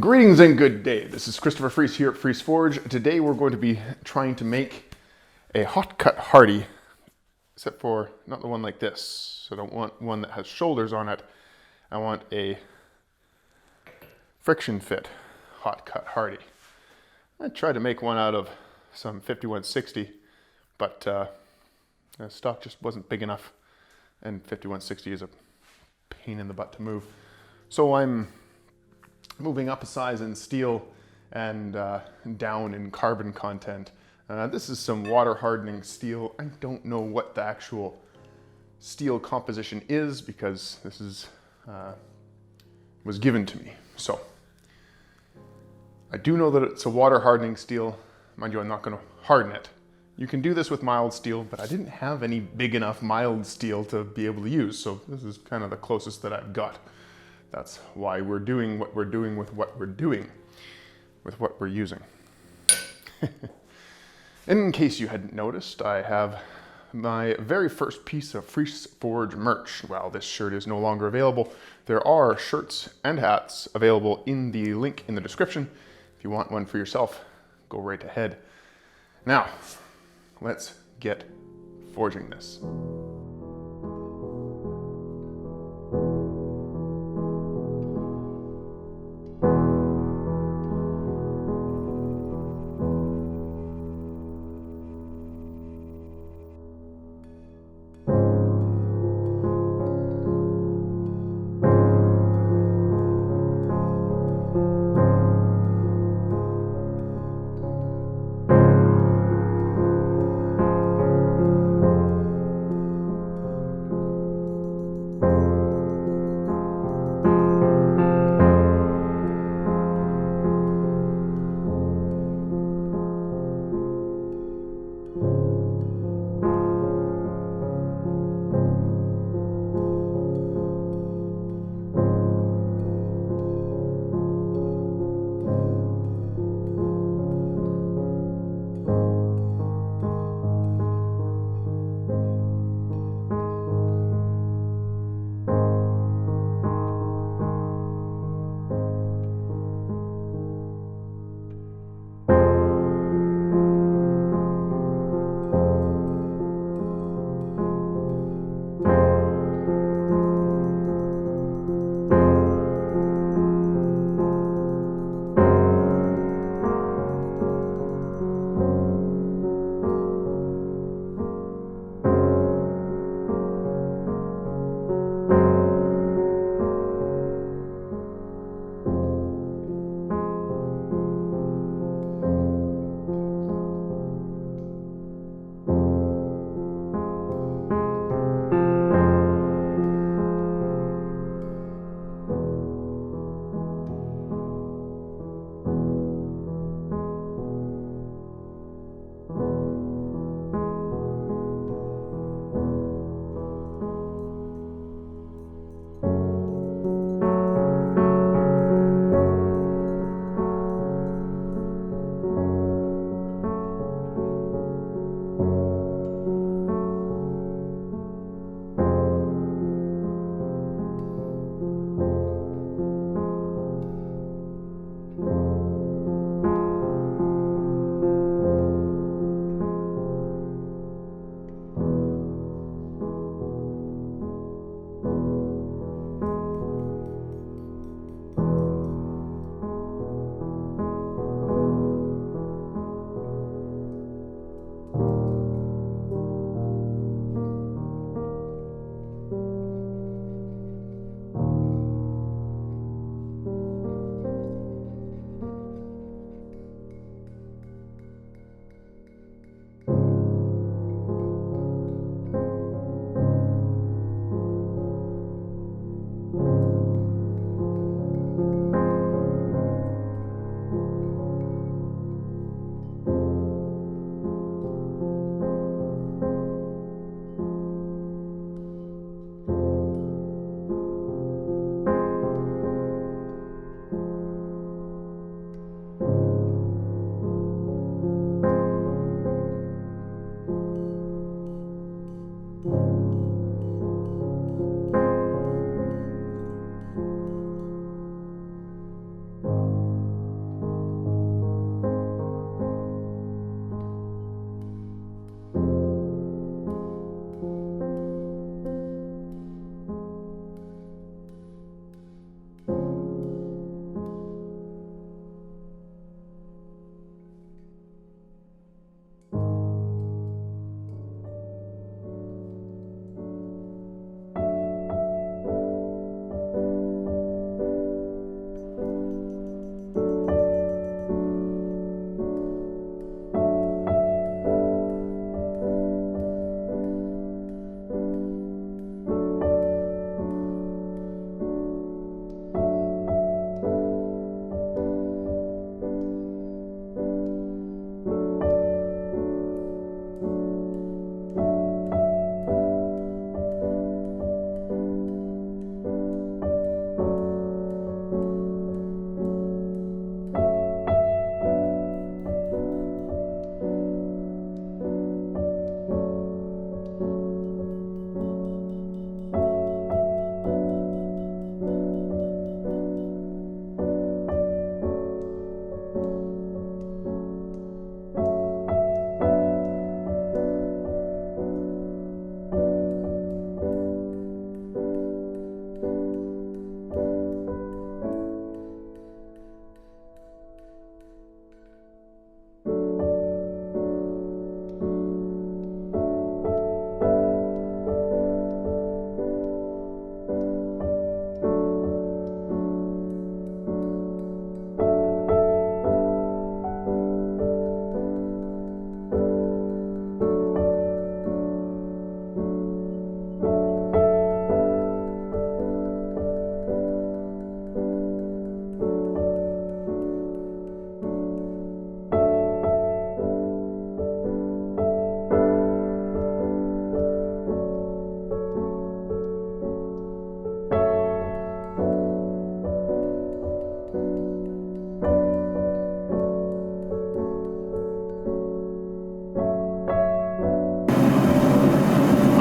Greetings and good day. This is Christopher Fries here at Fries Forge. Today we're going to be trying to make a hot cut hardy, except for not the one like this. So I don't want one that has shoulders on it. I want a friction fit hot cut hardy. I tried to make one out of some 5160, but the stock just wasn't big enough, and 5160 is a pain in the butt to move. So I'm moving up a size in steel and down in carbon content. This is some water hardening steel. I don't know what the actual steel composition is because this is was given to me. So I do know that it's a water hardening steel. Mind you, I'm not going to harden it. You can do this with mild steel, but I didn't have any big enough mild steel to be able to use. So this is kind of the closest that I've got. That's why we're doing what we're doing with what we're doing, with what we're using. In case you hadn't noticed, I have my very first piece of Fries Forge merch. Well, this shirt is no longer available. There are shirts and hats available in the link in the description. If you want one for yourself, go right ahead. Now, let's get forging this.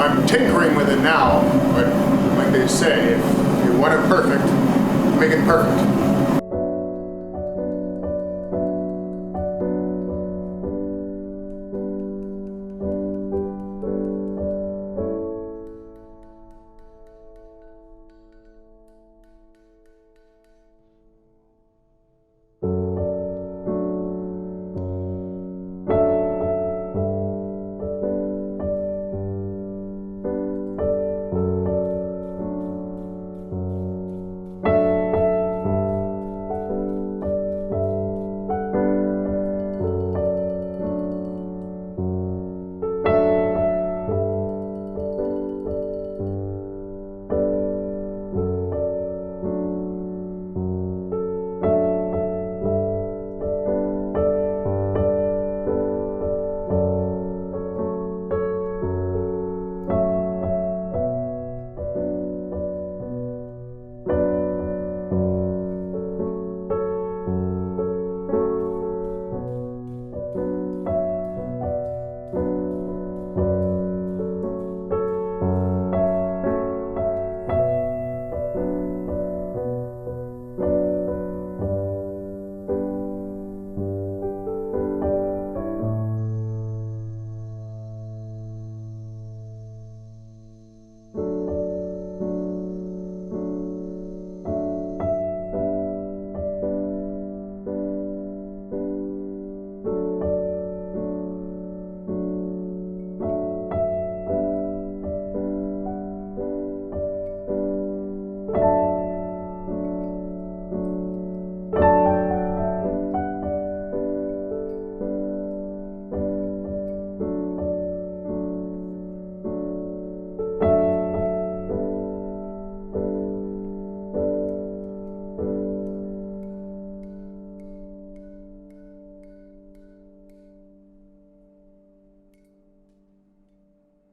I'm tinkering with it now, but like they say, if you want it perfect, make it perfect.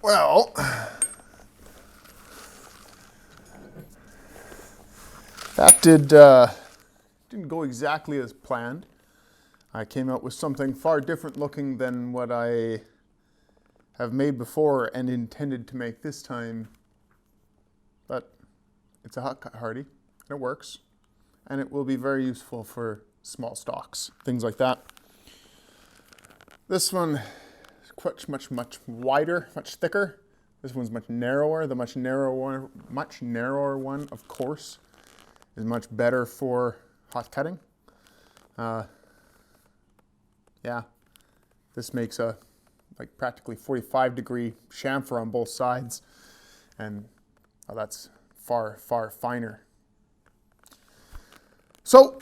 Well, that didn't go exactly as planned. I came out with something far different looking than what I have made before and intended to make this time. But it's a hot cut hardy, and it works, and it will be very useful for small stalks, things like that. This one is much wider, much thicker. This one's much narrower. The much narrower one, of course, is much better for hot cutting. Yeah, this makes a practically 45-degree chamfer on both sides, and that's far finer. So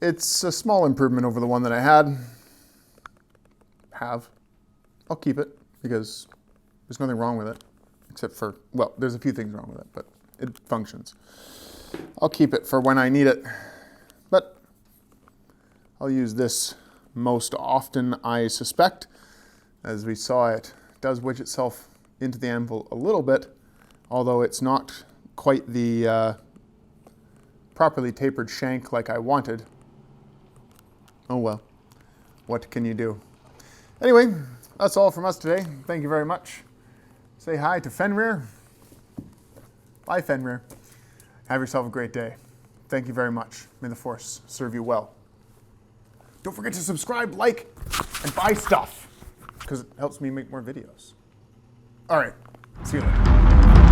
it's a small improvement over the one that I had. I'll keep it because there's nothing wrong with it, except for, well, there's a few things wrong with it, but it functions. I'll keep it for when I need it, but I'll use this most often, I suspect. As we saw, it does wedge itself into the anvil a little bit, although it's not quite the properly tapered shank like I wanted. Oh well, what can you do? Anyway, that's all from us today. Thank you very much. Say hi to Fenrir. Bye, Fenrir. Have yourself a great day. Thank you very much. May the Force serve you well. Don't forget to subscribe, like, and buy stuff, because it helps me make more videos. All right, see you later.